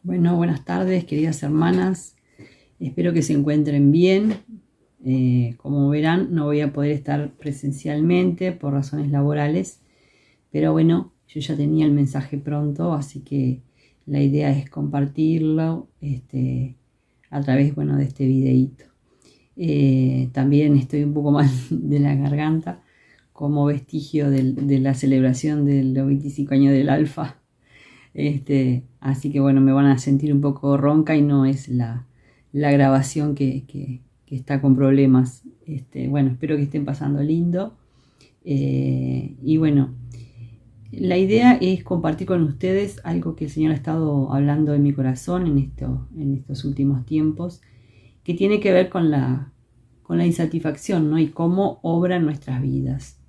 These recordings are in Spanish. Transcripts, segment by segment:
Bueno, buenas tardes, queridas hermanas. Espero que se encuentren bien. Como verán, no voy a poder estar presencialmente por razones laborales, pero bueno, yo ya tenía el mensaje pronto, así que la idea es compartirlo a través, de este videíto. También estoy un poco mal de la garganta como vestigio de la celebración de los 25 años del Alfa. Así que bueno, me van a sentir un poco ronca y no es la grabación que está con problemas. Bueno, espero que estén pasando lindo. Y bueno, la idea es compartir con ustedes algo que el Señor ha estado hablando en mi corazón en estos últimos tiempos, que tiene que ver con la insatisfacción, ¿no? Y cómo obra en nuestras vidas.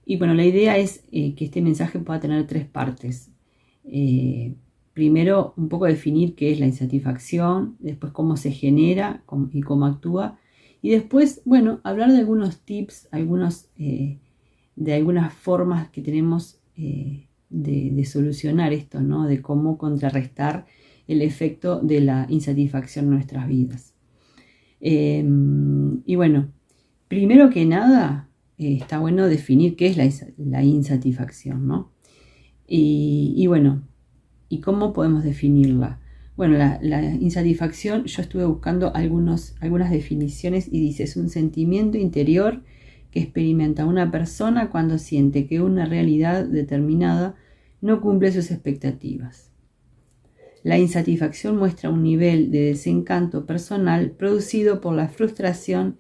Y bueno, la idea es que este mensaje pueda tener tres partes. Primero, un poco definir qué es la insatisfacción, después cómo se genera y cómo actúa, y después, bueno, hablar de algunos tips, de algunas formas que tenemos de solucionar esto, ¿no? De cómo contrarrestar el efecto de la insatisfacción en nuestras vidas. Y bueno, primero que nada, está bueno definir qué es la insatisfacción, ¿no? Y bueno, ¿y cómo podemos definirla? Bueno, la insatisfacción, yo estuve buscando algunas definiciones y dice, es un sentimiento interior que experimenta una persona cuando siente que una realidad determinada no cumple sus expectativas. La insatisfacción muestra un nivel de desencanto personal producido por la frustración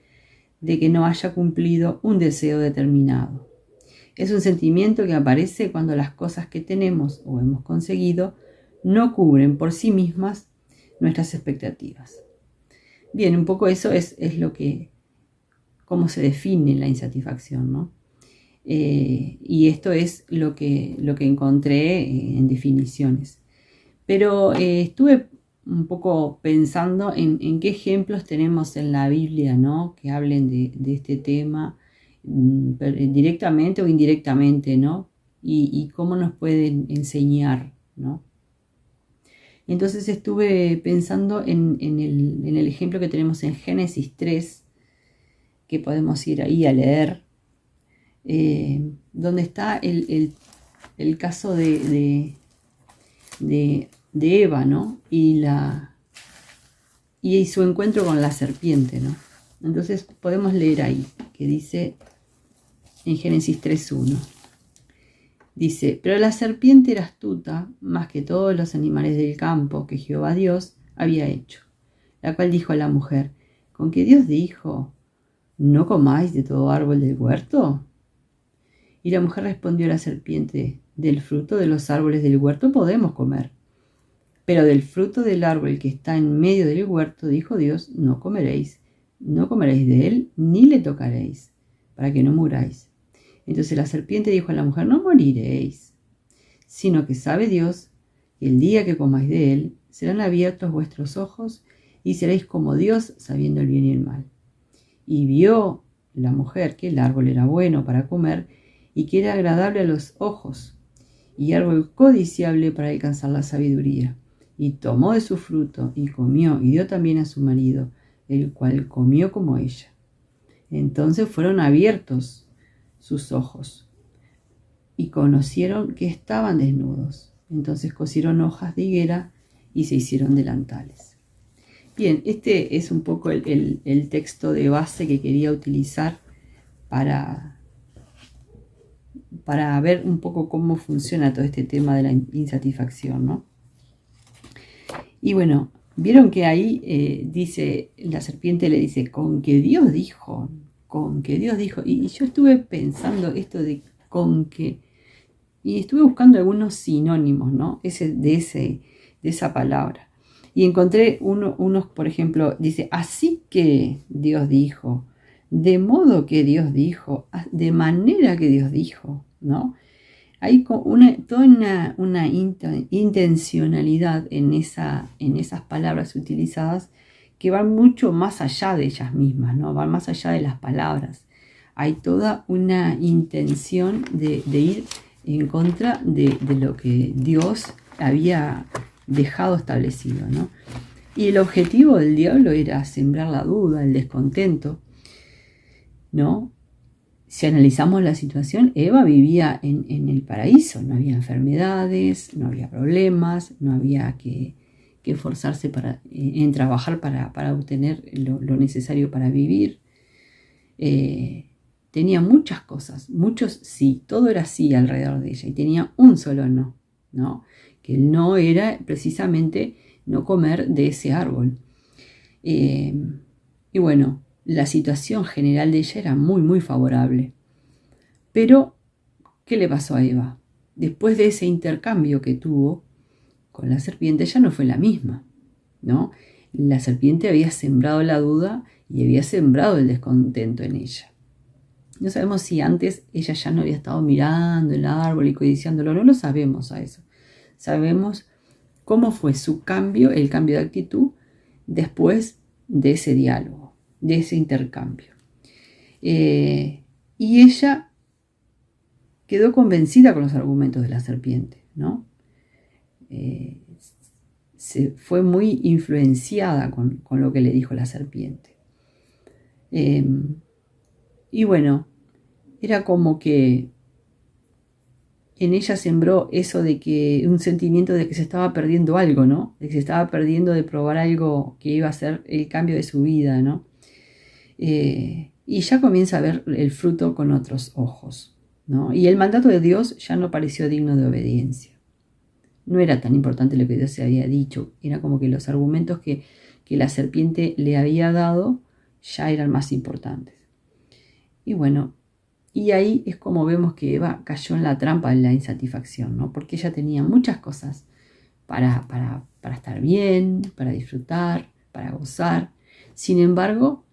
de que no haya cumplido un deseo determinado. Es un sentimiento que aparece cuando las cosas que tenemos o hemos conseguido no cubren por sí mismas nuestras expectativas. Bien, un poco eso es cómo se define la insatisfacción, ¿no? Y esto es lo que encontré en definiciones. Pero estuve un poco pensando en qué ejemplos tenemos en la Biblia, ¿no? Que hablen de este tema directamente o indirectamente, ¿no? Y cómo nos pueden enseñar, ¿no? Entonces estuve pensando en el ejemplo que tenemos en Génesis 3, que podemos ir ahí a leer, donde está el caso de Eva, ¿no? Y su encuentro con la serpiente, ¿no? Entonces podemos leer ahí, que dice en Génesis 3:1. Dice, pero la serpiente era astuta más que todos los animales del campo que Jehová Dios había hecho, la cual dijo a la mujer, ¿con qué Dios dijo, no comáis de todo árbol del huerto? Y la mujer respondió a la serpiente, del fruto de los árboles del huerto podemos comer, pero del fruto del árbol que está en medio del huerto, dijo Dios, no comeréis de él, ni le tocaréis, para que no muráis. Entonces la serpiente dijo a la mujer, no moriréis, sino que sabe Dios que el día que comáis de él, serán abiertos vuestros ojos y seréis como Dios, sabiendo el bien y el mal. Y vio la mujer que el árbol era bueno para comer y que era agradable a los ojos y árbol codiciable para alcanzar la sabiduría. Y tomó de su fruto y comió y dio también a su marido, el cual comió como ella. Entonces fueron abiertos sus ojos y conocieron que estaban desnudos. Entonces cosieron hojas de higuera y se hicieron delantales. Bien, este es un poco el texto de base que quería utilizar para ver un poco cómo funciona todo este tema de la insatisfacción, ¿no? Y bueno, vieron que ahí dice, la serpiente le dice, con que Dios dijo, y yo estuve pensando esto de con que, y estuve buscando algunos sinónimos, ¿no? De esa palabra. Y encontré unos, por ejemplo, dice, así que Dios dijo, de modo que Dios dijo, de manera que Dios dijo, ¿no? Hay toda una intencionalidad en esas palabras utilizadas que van mucho más allá de ellas mismas, ¿no? Van más allá de las palabras. Hay toda una intención de ir en contra de lo que Dios había dejado establecido, ¿no? Y el objetivo del diablo era sembrar la duda, el descontento, ¿no? Si analizamos la situación, Eva vivía en el paraíso, no había enfermedades, no había problemas, no había que esforzarse en trabajar para obtener lo necesario para vivir. Tenía muchas cosas, muchos sí, todo era sí alrededor de ella, y tenía un solo no, ¿no? Que el no era precisamente no comer de ese árbol. Y bueno, la situación general de ella era muy, muy favorable. Pero, ¿qué le pasó a Eva? Después de ese intercambio que tuvo con la serpiente, ya no fue la misma, ¿no? La serpiente había sembrado la duda y había sembrado el descontento en ella. No sabemos si antes ella ya no había estado mirando el árbol y codiciándolo, no lo sabemos a eso. Sabemos cómo fue su cambio, el cambio de actitud, después de ese diálogo, de ese intercambio. Y ella quedó convencida con los argumentos de la serpiente, ¿no? Se fue muy influenciada con lo que le dijo la serpiente. Y bueno, era como que en ella sembró eso de que un sentimiento de que se estaba perdiendo algo, ¿no? De que se estaba perdiendo de probar algo que iba a ser el cambio de su vida, ¿no? Y ya comienza a ver el fruto con otros ojos, ¿no? Y el mandato de Dios ya no pareció digno de obediencia. No era tan importante lo que Dios se había dicho, era como que los argumentos que la serpiente le había dado ya eran más importantes. Y bueno, y ahí es como vemos que Eva cayó en la trampa de la insatisfacción, ¿no? Porque ella tenía muchas cosas para estar bien, para disfrutar, para gozar. Sin embargo,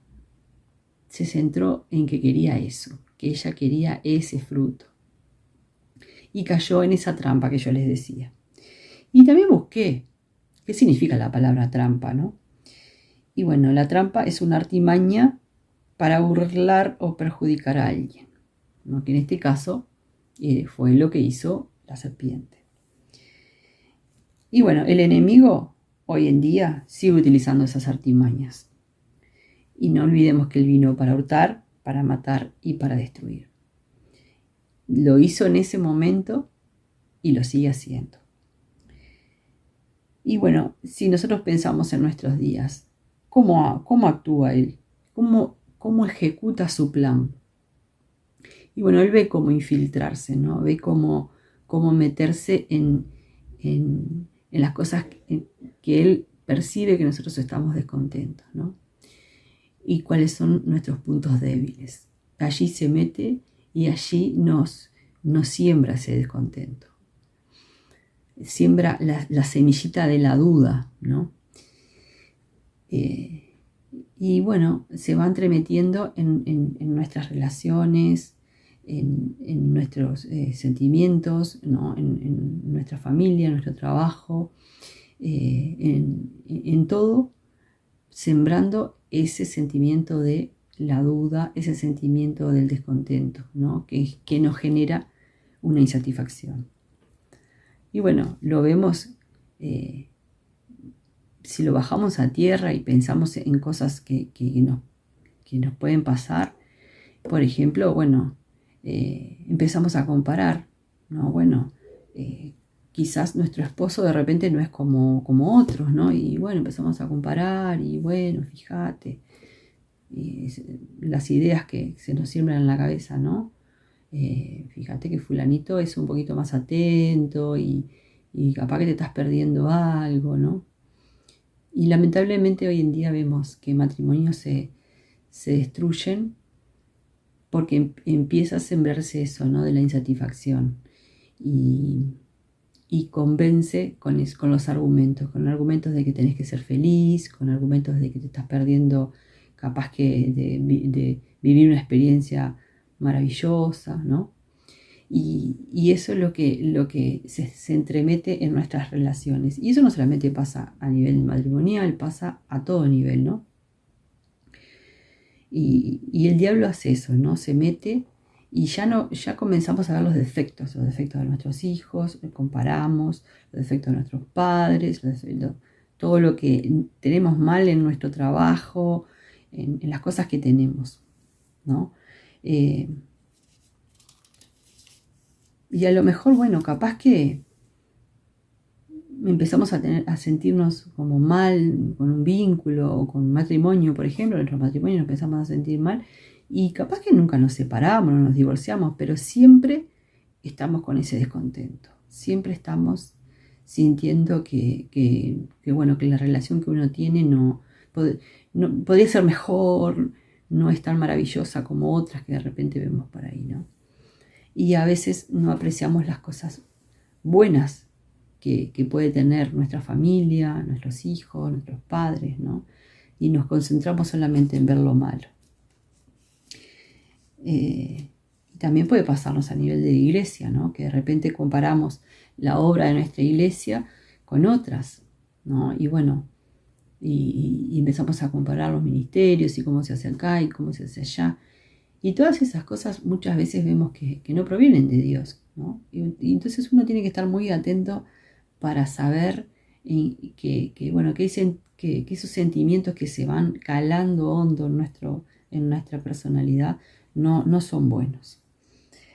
se centró en que quería eso, que ella quería ese fruto. Y cayó en esa trampa que yo les decía. Y también busqué qué significa la palabra trampa, ¿no? Y bueno, la trampa es una artimaña para burlar o perjudicar a alguien, ¿no? Que en este caso fue lo que hizo la serpiente. Y bueno, el enemigo hoy en día sigue utilizando esas artimañas. Y no olvidemos que él vino para hurtar, para matar y para destruir. Lo hizo en ese momento y lo sigue haciendo. Y bueno, si nosotros pensamos en nuestros días, ¿cómo actúa él? ¿Cómo ejecuta su plan? Y bueno, él ve cómo infiltrarse, ¿no? Ve cómo meterse en las cosas que él percibe que nosotros estamos descontentos, ¿no? Y cuáles son nuestros puntos débiles. Allí se mete y allí nos siembra ese descontento. Siembra la semillita de la duda, ¿no? Y bueno, se va entremetiendo en nuestras relaciones, en nuestros sentimientos, ¿no? En nuestra familia, en nuestro trabajo, en todo, sembrando ese sentimiento de la duda, ese sentimiento del descontento, ¿no? que nos genera una insatisfacción. Y bueno, lo vemos, si lo bajamos a tierra y pensamos en cosas que nos pueden pasar. Por ejemplo, bueno, empezamos a comparar, ¿no? Bueno, quizás nuestro esposo de repente no es como otros, ¿no? Y bueno, empezamos a comparar y bueno, fíjate, las ideas que se nos siembran en la cabeza, ¿no? Fíjate que fulanito es un poquito más atento y capaz que te estás perdiendo algo, ¿no? Y lamentablemente hoy en día vemos que matrimonios se destruyen porque empieza a sembrarse eso, ¿no? De la insatisfacción. Y convence con los argumentos de que tenés que ser feliz, con argumentos de que te estás perdiendo capaz que de vivir una experiencia maravillosa, ¿no? Y eso es lo que se entremete en nuestras relaciones. Y eso no solamente pasa a nivel matrimonial, pasa a todo nivel, ¿no? Y el diablo hace eso, ¿no? Se mete Y ya comenzamos a ver los defectos de nuestros hijos, comparamos los defectos de nuestros padres, todo lo que tenemos mal en nuestro trabajo, en las cosas que tenemos, ¿no? Y a lo mejor, bueno, capaz que empezamos a sentirnos como mal con un vínculo o con un matrimonio, por ejemplo, en nuestro matrimonio nos empezamos a sentir mal y capaz que nunca nos separamos, no nos divorciamos, pero siempre estamos con ese descontento, siempre estamos sintiendo bueno, que la relación que uno tiene no podría ser mejor, no es tan maravillosa como otras que de repente vemos por ahí, ¿no? Y a veces no apreciamos las cosas buenas que puede tener nuestra familia, nuestros hijos, nuestros padres, ¿no? Y nos concentramos solamente en ver lo malo. También puede pasarnos a nivel de iglesia, ¿no? Que de repente comparamos la obra de nuestra iglesia con otras, ¿no? Y bueno, y empezamos a comparar los ministerios y cómo se hace acá y cómo se hace allá. Y todas esas cosas muchas veces vemos que no provienen de Dios, ¿no? Y entonces uno tiene que estar muy atento para saber que esos sentimientos que se van calando hondo en nuestra personalidad no son buenos.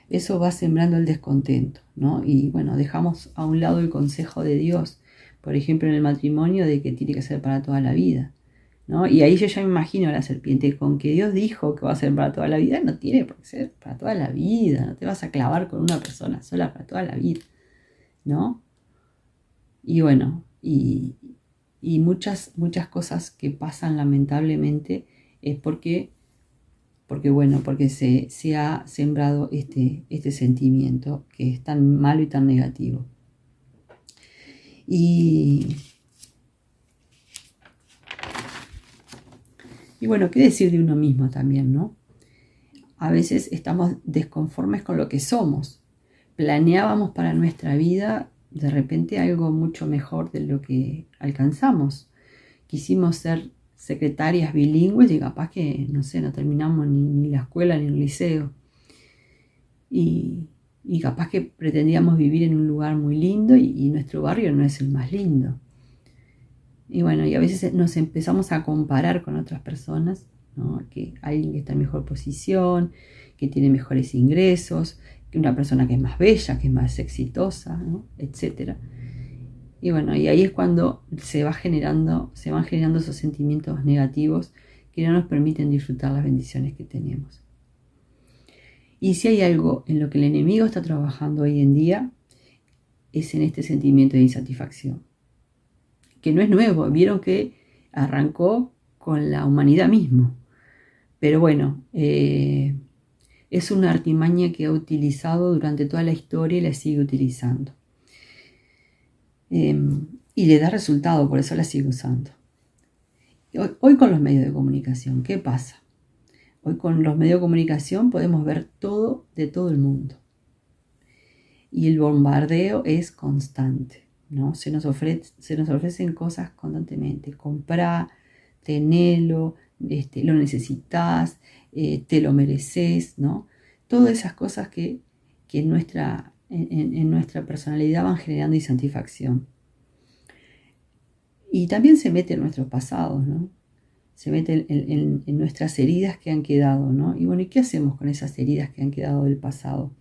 Eso va sembrando el descontento, ¿no? Y bueno, dejamos a un lado el consejo de Dios, por ejemplo en el matrimonio, de que tiene que ser para toda la vida, ¿no? Y ahí yo ya me imagino a la serpiente, con que Dios dijo que va a ser para toda la vida, no tiene por qué ser para toda la vida, no te vas a clavar con una persona sola para toda la vida, ¿no? Y bueno, y muchas cosas que pasan lamentablemente es porque se ha sembrado este sentimiento que es tan malo y tan negativo. Y bueno, ¿qué decir de uno mismo también, no? A veces estamos desconformes con lo que somos. Planeábamos para nuestra vida de repente algo mucho mejor de lo que alcanzamos. Quisimos ser secretarias bilingües y capaz que, no sé, no terminamos ni la escuela ni el liceo. Y capaz que pretendíamos vivir en un lugar muy lindo y nuestro barrio no es el más lindo. Y bueno, y a veces nos empezamos a comparar con otras personas, ¿no? Que alguien que está en mejor posición, que tiene mejores ingresos, que una persona que es más bella, que es más exitosa, ¿no? Etcétera. Y bueno, y ahí es cuando se van generando esos sentimientos negativos que no nos permiten disfrutar las bendiciones que tenemos. Y si hay algo en lo que el enemigo está trabajando hoy en día, es en este sentimiento de insatisfacción, que no es nuevo. Vieron que arrancó con la humanidad mismo. Pero bueno, es una artimaña que ha utilizado durante toda la historia y la sigue utilizando. Y le da resultado, por eso la sigue usando. Hoy con los medios de comunicación, ¿qué pasa? Hoy con los medios de comunicación podemos ver todo de todo el mundo. Y el bombardeo es constante, ¿no? Se nos ofrecen cosas constantemente. Comprá, tenelo, lo necesitas, te lo mereces, ¿no? Todas esas cosas que en nuestra personalidad van generando insatisfacción. Y también se mete en nuestros pasados, ¿no? Se mete en nuestras heridas que han quedado, ¿no? Y bueno, ¿y qué hacemos con esas heridas que han quedado del pasado?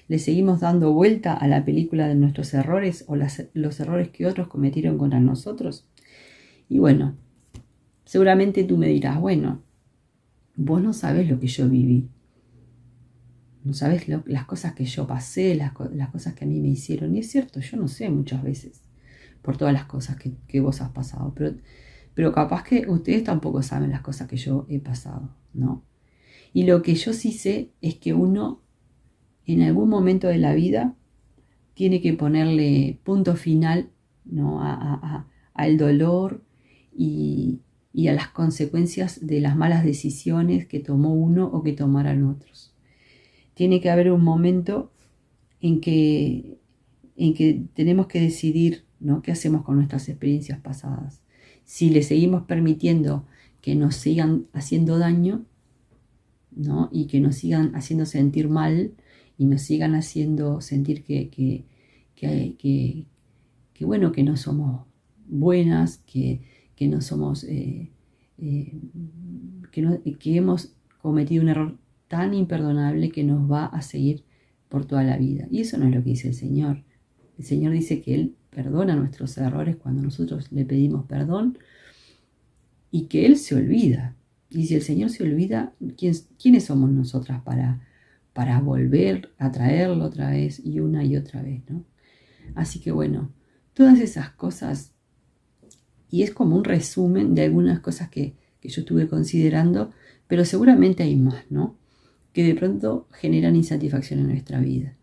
¿Le seguimos dando vuelta a la película de nuestros errores o los errores que otros cometieron contra nosotros? Y bueno, seguramente tú me dirás, bueno, vos no sabés lo que yo viví. No sabés las cosas que yo pasé, las cosas que a mí me hicieron. Y es cierto, yo no sé muchas veces por todas las cosas que vos has pasado. Pero capaz que ustedes tampoco saben las cosas que yo he pasado, ¿no? Y lo que yo sí sé es que uno en algún momento de la vida tiene que ponerle punto final, ¿no? al dolor y a las consecuencias de las malas decisiones que tomó uno o que tomaran otros. Tiene que haber un momento en que tenemos que decidir, ¿no? ¿Qué hacemos con nuestras experiencias pasadas? Si le seguimos permitiendo que nos sigan haciendo daño, ¿no? Y que nos sigan haciendo sentir mal y nos sigan haciendo sentir bueno, que no somos buenas, que no somos, que hemos cometido un error tan imperdonable que nos va a seguir por toda la vida. Y eso no es lo que dice el Señor. El Señor dice que Él perdona nuestros errores cuando nosotros le pedimos perdón y que Él se olvida. Y si el Señor se olvida, ¿quiénes somos nosotras para volver a traerlo otra vez y otra vez, ¿no? Así que bueno, todas esas cosas, y es como un resumen de algunas cosas que yo estuve considerando, pero seguramente hay más, ¿no? Que de pronto generan insatisfacción en nuestra vida.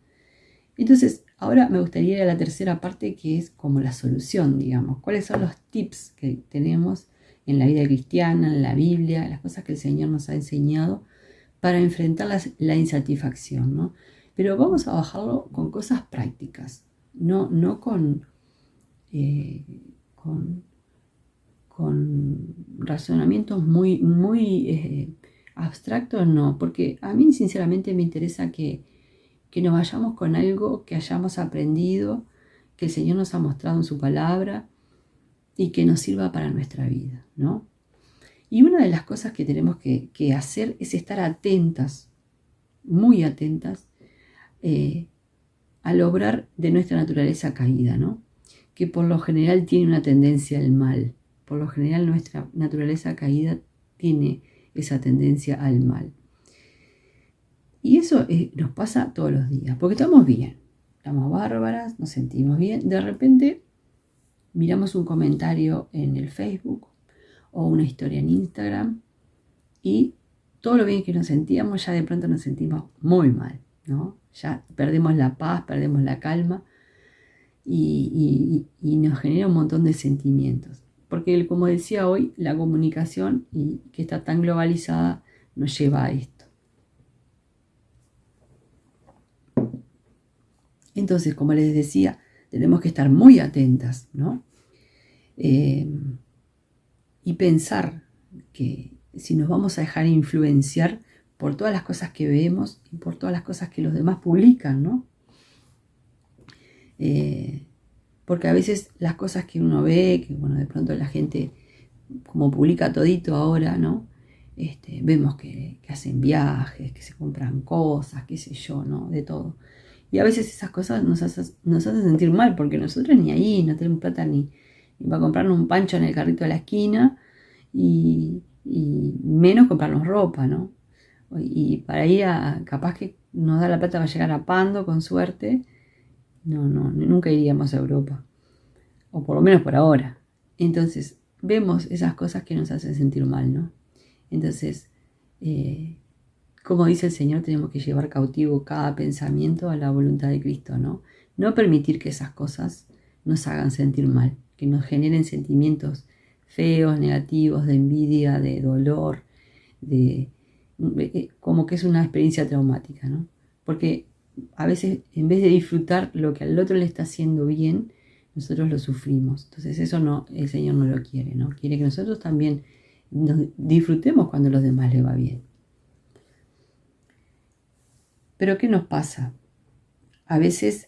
Entonces, ahora me gustaría ir a la tercera parte, que es como la solución, digamos. ¿Cuáles son los tips que tenemos en la vida cristiana, en la Biblia, las cosas que el Señor nos ha enseñado para enfrentar la insatisfacción, ¿no? Pero vamos a bajarlo con cosas prácticas, no con razonamientos muy abstractos, no, porque a mí sinceramente me interesa que nos vayamos con algo que hayamos aprendido, que el Señor nos ha mostrado en su palabra y que nos sirva para nuestra vida, ¿no? Y una de las cosas que tenemos que hacer es estar atentas, muy atentas, al obrar de nuestra naturaleza caída, ¿no? Que por lo general tiene una tendencia al mal. Por lo general nuestra naturaleza caída tiene esa tendencia al mal. Y eso nos pasa todos los días, porque estamos bien, estamos bárbaras, nos sentimos bien. De repente miramos un comentario en el Facebook o una historia en Instagram y todo lo bien que nos sentíamos, ya de pronto nos sentimos muy mal, ¿no? Ya perdemos la paz, perdemos la calma y nos genera un montón de sentimientos. Porque como decía hoy, la comunicación, que está tan globalizada, nos lleva a esto. Entonces, como les decía, tenemos que estar muy atentas, ¿no? Y pensar que si nos vamos a dejar influenciar por todas las cosas que vemos y por todas las cosas que los demás publican, ¿no? Porque a veces las cosas que uno ve, que bueno, de pronto la gente como publica todito ahora, ¿no? Vemos que hacen viajes, que se compran cosas, qué sé yo, ¿no? De todo. Y a veces esas cosas nos hacen sentir mal, porque nosotros ni ahí, no tenemos plata ni para comprarnos un pancho en el carrito de la esquina, y menos comprarnos ropa, ¿no? Y para ir capaz que nos da la plata para llegar a Pando, con suerte, nunca iríamos a Europa, o por lo menos por ahora. Entonces, vemos esas cosas que nos hacen sentir mal, ¿no? Entonces, como dice el Señor, tenemos que llevar cautivo cada pensamiento a la voluntad de Cristo, ¿no? No permitir que esas cosas nos hagan sentir mal, que nos generen sentimientos feos, negativos, de envidia, de dolor, como que es una experiencia traumática, ¿no? Porque a veces, en vez de disfrutar lo que al otro le está haciendo bien, nosotros lo sufrimos. Entonces eso no, el Señor no lo quiere, ¿no? Quiere que nosotros también nos disfrutemos cuando a los demás les va bien. Pero ¿qué nos pasa? A veces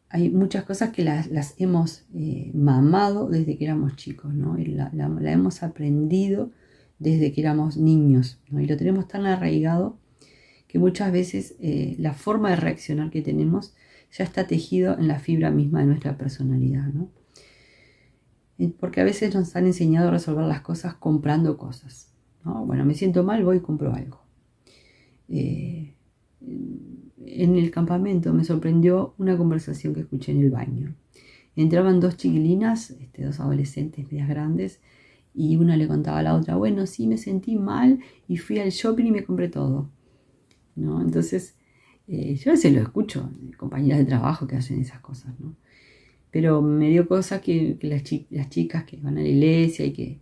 hay muchas cosas que las hemos mamado desde que éramos chicos, ¿no? Y la hemos aprendido desde que éramos niños, ¿no? Y lo tenemos tan arraigado que muchas veces la forma de reaccionar que tenemos ya está tejido en la fibra misma de nuestra personalidad, ¿no? Porque a veces nos han enseñado a resolver las cosas comprando cosas, ¿no? Bueno, me siento mal, voy y compro algo. En el campamento me sorprendió una conversación que escuché en el baño. Entraban dos chiquilinas, dos adolescentes medias grandes, y una le contaba a la otra, bueno, sí, me sentí mal y fui al shopping y me compré todo, ¿no? Entonces, yo a veces lo escucho, compañeras de trabajo que hacen esas cosas, ¿no? Pero me dio cosa que las chicas que van a la iglesia y que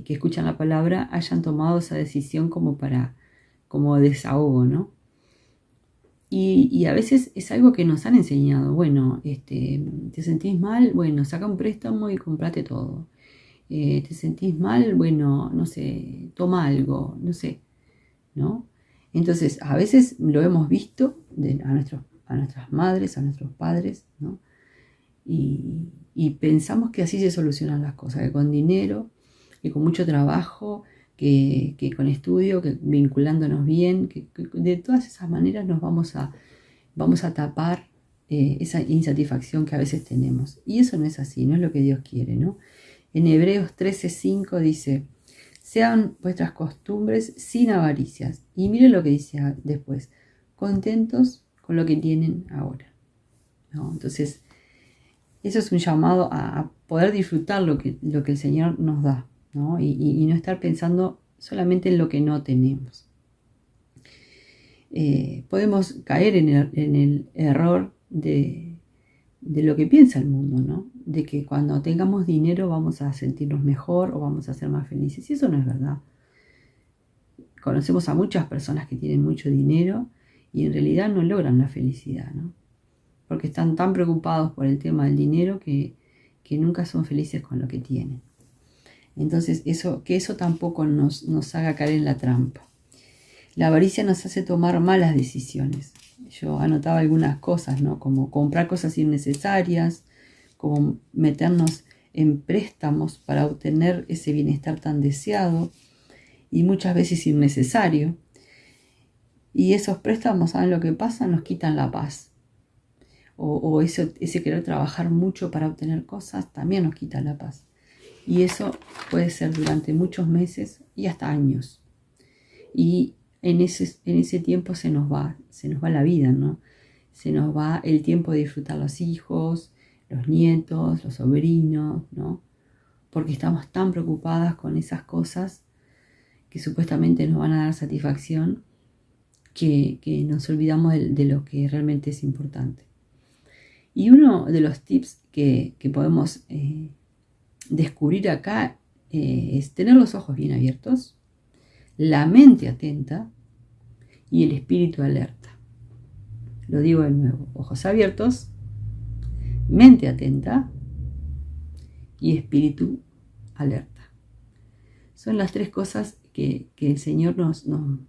escuchan la palabra hayan tomado esa decisión como desahogo, ¿no? Y a veces es algo que nos han enseñado. Bueno, ¿te sentís mal? Bueno, saca un préstamo y comprate todo. ¿Te sentís mal? Bueno, no sé, toma algo, no sé. ¿no? Entonces, a veces lo hemos visto a nuestras madres, a nuestros padres, ¿no? Y pensamos que así se solucionan las cosas, que con dinero, que con mucho trabajo, que con estudio, que vinculándonos bien, que de todas esas maneras nos vamos a tapar esa insatisfacción que a veces tenemos. Y eso no es así, no es lo que Dios quiere, ¿no? En Hebreos 13:5 dice: sean vuestras costumbres sin avaricias. Y miren lo que dice después: contentos con lo que tienen ahora, ¿no? Entonces, eso es un llamado a poder disfrutar lo que el Señor nos da, ¿no? Y no estar pensando solamente en lo que no tenemos. Podemos caer en el error de lo que piensa el mundo, ¿no? De que cuando tengamos dinero vamos a sentirnos mejor o vamos a ser más felices. Y eso no es verdad. Conocemos a muchas personas que tienen mucho dinero y en realidad no logran la felicidad, ¿no? Porque están tan preocupados por el tema del dinero que nunca son felices con lo que tienen. Entonces, eso tampoco nos haga caer en la trampa. La avaricia nos hace tomar malas decisiones. Yo anotaba algunas cosas, ¿no? Como comprar cosas innecesarias, como meternos en préstamos para obtener ese bienestar tan deseado y muchas veces innecesario. Y esos préstamos, ¿saben lo que pasa? Nos quitan la paz. O ese querer trabajar mucho para obtener cosas también nos quita la paz. Y eso puede ser durante muchos meses y hasta años. Y en ese tiempo se nos va la vida, ¿no? Se nos va el tiempo de disfrutar los hijos, los nietos, los sobrinos, ¿no? Porque estamos tan preocupadas con esas cosas que supuestamente nos van a dar satisfacción que nos olvidamos de lo que realmente es importante. Y uno de los tips que podemos descubrir acá es tener los ojos bien abiertos, la mente atenta y el espíritu alerta. Lo digo de nuevo: ojos abiertos, mente atenta y espíritu alerta. Son las tres cosas que el Señor nos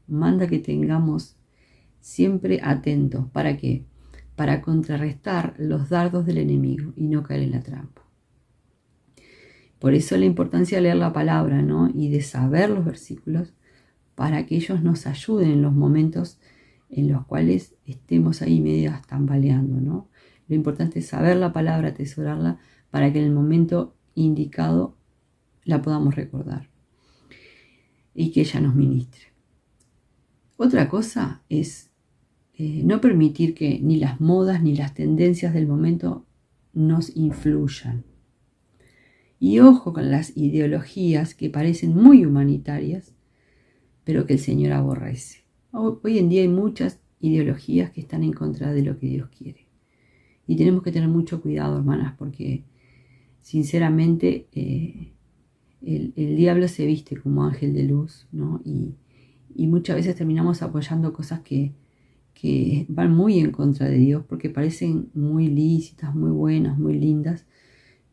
manda que tengamos siempre atentos. ¿Para qué? Para contrarrestar los dardos del enemigo y no caer en la trampa. Por eso la importancia de leer la palabra, ¿no? Y de saber los versículos para que ellos nos ayuden en los momentos en los cuales estemos ahí medio tambaleando, ¿no? Lo importante es saber la palabra, atesorarla, para que en el momento indicado la podamos recordar y que ella nos ministre. Otra cosa es no permitir que ni las modas ni las tendencias del momento nos influyan. Y ojo con las ideologías que parecen muy humanitarias, pero que el Señor aborrece. Hoy en día hay muchas ideologías que están en contra de lo que Dios quiere. Y tenemos que tener mucho cuidado, hermanas, porque sinceramente el diablo se viste como ángel de luz, ¿no? Y muchas veces terminamos apoyando cosas que van muy en contra de Dios, porque parecen muy lícitas, muy buenas, muy lindas,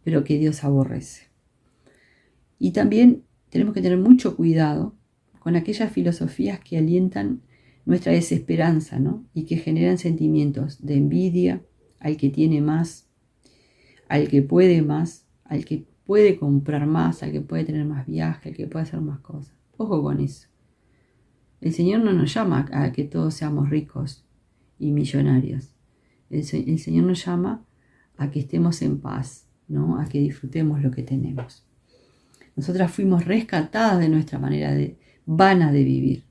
pero que Dios aborrece. Y también tenemos que tener mucho cuidado con aquellas filosofías que alientan nuestra desesperanza, ¿no? Y que generan sentimientos de envidia al que tiene más, al que puede más, al que puede comprar más, al que puede tener más viaje, al que puede hacer más cosas. Ojo con eso. El Señor no nos llama a que todos seamos ricos y millonarios. El Señor nos llama a que estemos en paz, ¿no? A que disfrutemos lo que tenemos. Nosotras fuimos rescatadas de nuestra manera vana de vivir.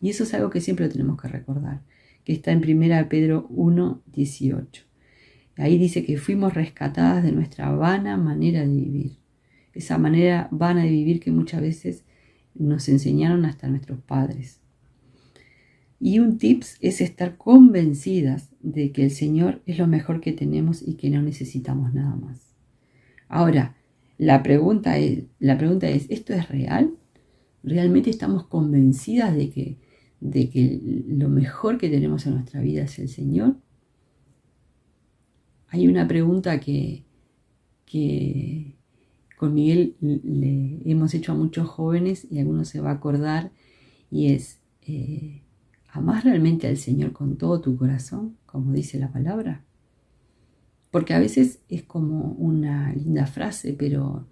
Y eso es algo que siempre tenemos que recordar, que está en 1 Pedro 1:18. Ahí dice que fuimos rescatadas de nuestra vana manera de vivir. Esa manera vana de vivir que muchas veces nos enseñaron hasta nuestros padres. Y un tips es estar convencidas de que el Señor es lo mejor que tenemos y que no necesitamos nada más. Ahora, la pregunta es, ¿esto es real? ¿Realmente estamos convencidas de que lo mejor que tenemos en nuestra vida es el Señor? Hay una pregunta que con Miguel le hemos hecho a muchos jóvenes y algunos se va a acordar, y es: ¿amás realmente al Señor con todo tu corazón, como dice la palabra? Porque a veces es como una linda frase, pero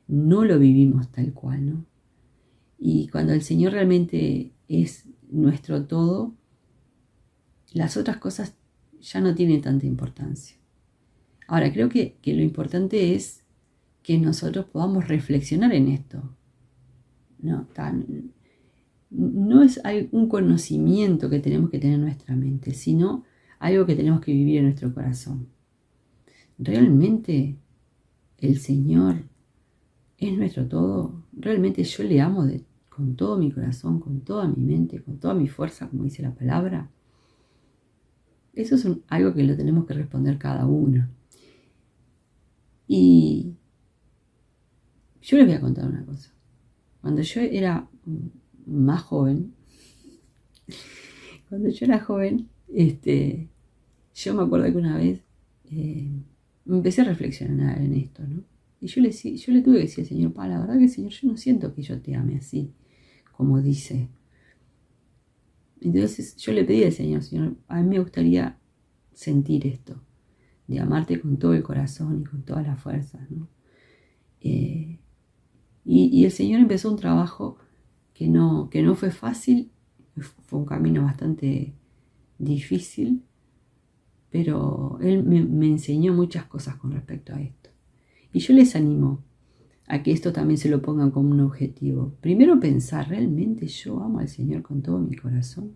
no lo vivimos tal cual, ¿no? Y cuando el Señor realmente es nuestro todo, las otras cosas ya no tienen tanta importancia. Ahora, creo que lo importante es que nosotros podamos reflexionar en esto. No es un conocimiento que tenemos que tener en nuestra mente, sino algo que tenemos que vivir en nuestro corazón. ¿Realmente el Señor es nuestro todo? ¿Realmente yo le amo con todo mi corazón, con toda mi mente, con toda mi fuerza, como dice la palabra? Eso es algo que lo tenemos que responder cada uno. Y yo les voy a contar una cosa. Cuando yo era más joven, yo me acuerdo que una vez empecé a reflexionar en esto, ¿no? Y yo le tuve que decir al Señor, la verdad que Señor, yo no siento que yo te ame así, como dice. Entonces yo le pedí al Señor, a mí me gustaría sentir esto, de amarte con todo el corazón y con todas las fuerzas, ¿no? Y el Señor empezó un trabajo que no fue fácil, fue un camino bastante difícil, pero Él me enseñó muchas cosas con respecto a esto. Y yo les animo a que esto también se lo pongan como un objetivo. Primero pensar, ¿realmente yo amo al Señor con todo mi corazón?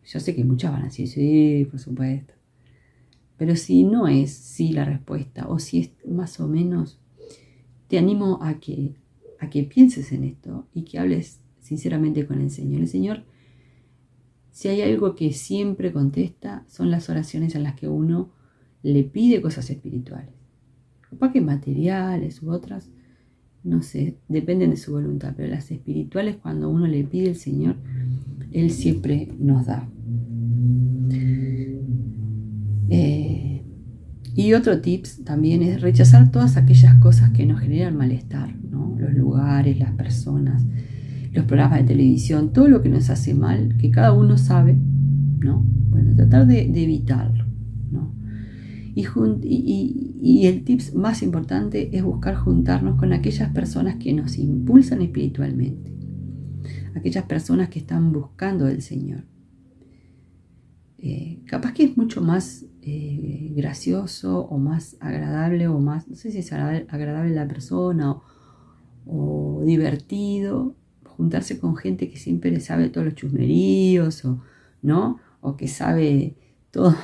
Yo sé que muchas van a decir, sí, por supuesto. Pero si no es sí la respuesta, o si es más o menos, te animo a que pienses en esto y que hables sinceramente con el Señor. El Señor, si hay algo que siempre contesta, son las oraciones en las que uno le pide cosas espirituales. Capaz que materiales u otras, no sé, dependen de su voluntad, pero las espirituales, cuando uno le pide al Señor, Él siempre nos da. Y otro tips también es rechazar todas aquellas cosas que nos generan malestar, ¿no? Los lugares, las personas, los programas de televisión, todo lo que nos hace mal, que cada uno sabe, ¿no? Bueno, tratar de evitarlo, ¿no? Y el tips más importante es buscar juntarnos con aquellas personas que nos impulsan espiritualmente, aquellas personas que están buscando del Señor. Capaz que es mucho más gracioso o más agradable o más, no sé si es agradable la persona o divertido juntarse con gente que siempre sabe todos los chusmeríos ¿no? O que sabe todo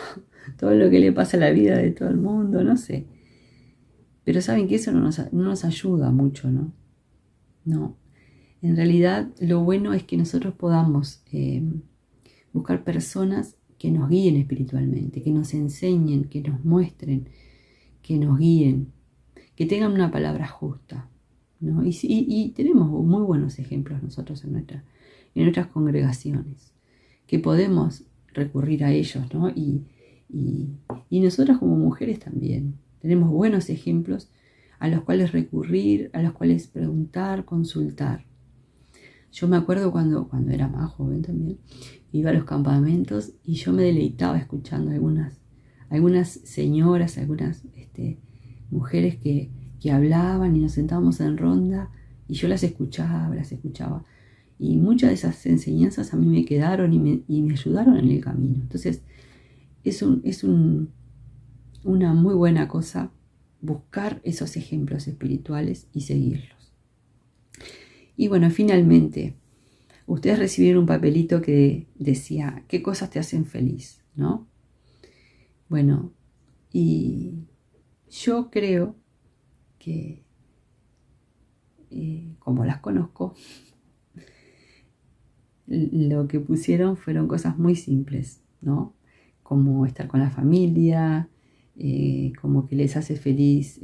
lo que le pasa a la vida de todo el mundo, no sé. Pero saben que eso no nos ayuda mucho, ¿no? No. En realidad lo bueno es que nosotros podamos buscar personas que nos guíen espiritualmente, que nos enseñen, que nos muestren, que nos guíen, que tengan una palabra justa, ¿no? Y tenemos muy buenos ejemplos nosotros en nuestras congregaciones, que podemos recurrir a ellos, ¿no? Y nosotras como mujeres también tenemos buenos ejemplos a los cuales recurrir, a los cuales preguntar, consultar. Yo me acuerdo cuando era más joven también, iba a los campamentos y yo me deleitaba escuchando algunas señoras, algunas mujeres que hablaban y nos sentábamos en ronda y yo las escuchaba. Y muchas de esas enseñanzas a mí me quedaron y me ayudaron en el camino. Entonces, es una muy buena cosa buscar esos ejemplos espirituales y seguirlos. Y bueno, finalmente, ustedes recibieron un papelito que decía, ¿qué cosas te hacen feliz? ¿No? Bueno, y yo creo que, como las conozco, lo que pusieron fueron cosas muy simples, ¿no? Como estar con la familia, como que les hace feliz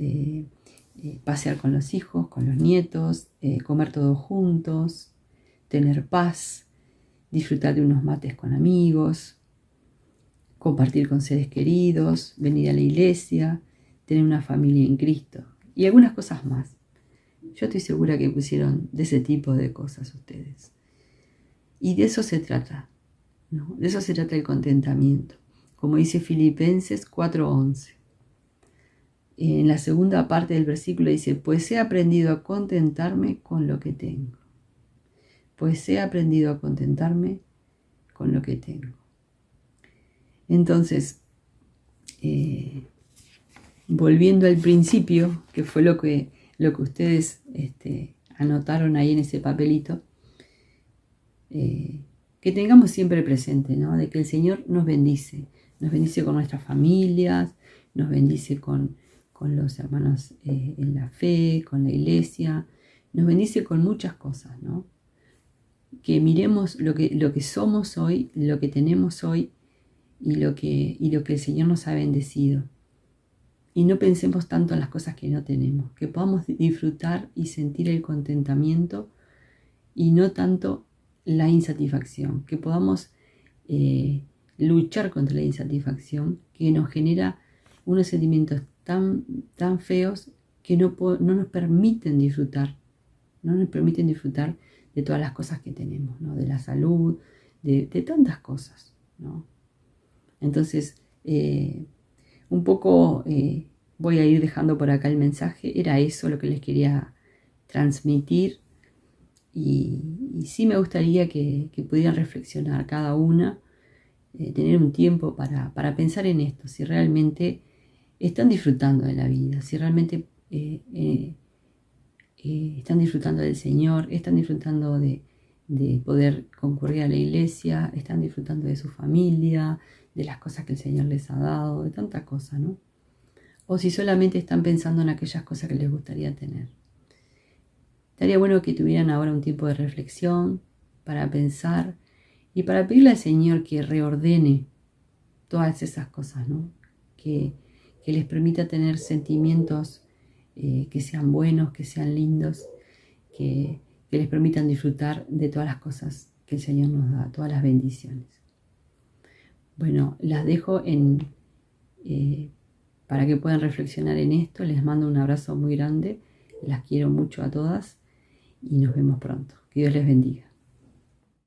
pasear con los hijos, con los nietos, comer todos juntos, tener paz, disfrutar de unos mates con amigos, compartir con seres queridos, venir a la iglesia, tener una familia en Cristo y algunas cosas más. Yo estoy segura que pusieron de ese tipo de cosas ustedes. Y de eso se trata, ¿no? De eso se trata el contentamiento. Como dice Filipenses 4:11. En la segunda parte del versículo dice, pues he aprendido a contentarme con lo que tengo. Pues he aprendido a contentarme con lo que tengo. Entonces, volviendo al principio, que fue lo que ustedes anotaron ahí en ese papelito, que tengamos siempre presente, ¿no? De que el Señor nos bendice con nuestras familias, nos bendice con los hermanos en la fe, con la iglesia, nos bendice con muchas cosas, ¿no? Que miremos lo que somos hoy, lo que tenemos hoy y lo que el Señor nos ha bendecido. Y no pensemos tanto en las cosas que no tenemos, que podamos disfrutar y sentir el contentamiento y no tanto la insatisfacción, que podamos luchar contra la insatisfacción que nos genera unos sentimientos tan feos que no nos permiten disfrutar, de todas las cosas que tenemos, ¿no? De la salud, de tantas cosas, ¿no? Entonces, un poco voy a ir dejando por acá el mensaje. Era eso lo que les quería transmitir. Y sí me gustaría que pudieran reflexionar cada una, tener un tiempo para pensar en esto, si realmente están disfrutando de la vida, si realmente están disfrutando del Señor, están disfrutando de poder concurrir a la iglesia, están disfrutando de su familia, de las cosas que el Señor les ha dado, de tantas cosas, ¿no? O si solamente están pensando en aquellas cosas que les gustaría tener. Estaría bueno que tuvieran ahora un tiempo de reflexión para pensar y para pedirle al Señor que reordene todas esas cosas, ¿no? Que les permita tener sentimientos que sean buenos, que sean lindos, que les permitan disfrutar de todas las cosas que el Señor nos da, todas las bendiciones. Bueno, las dejo para que puedan reflexionar en esto. Les mando un abrazo muy grande. Las quiero mucho a todas y nos vemos pronto. Que Dios les bendiga.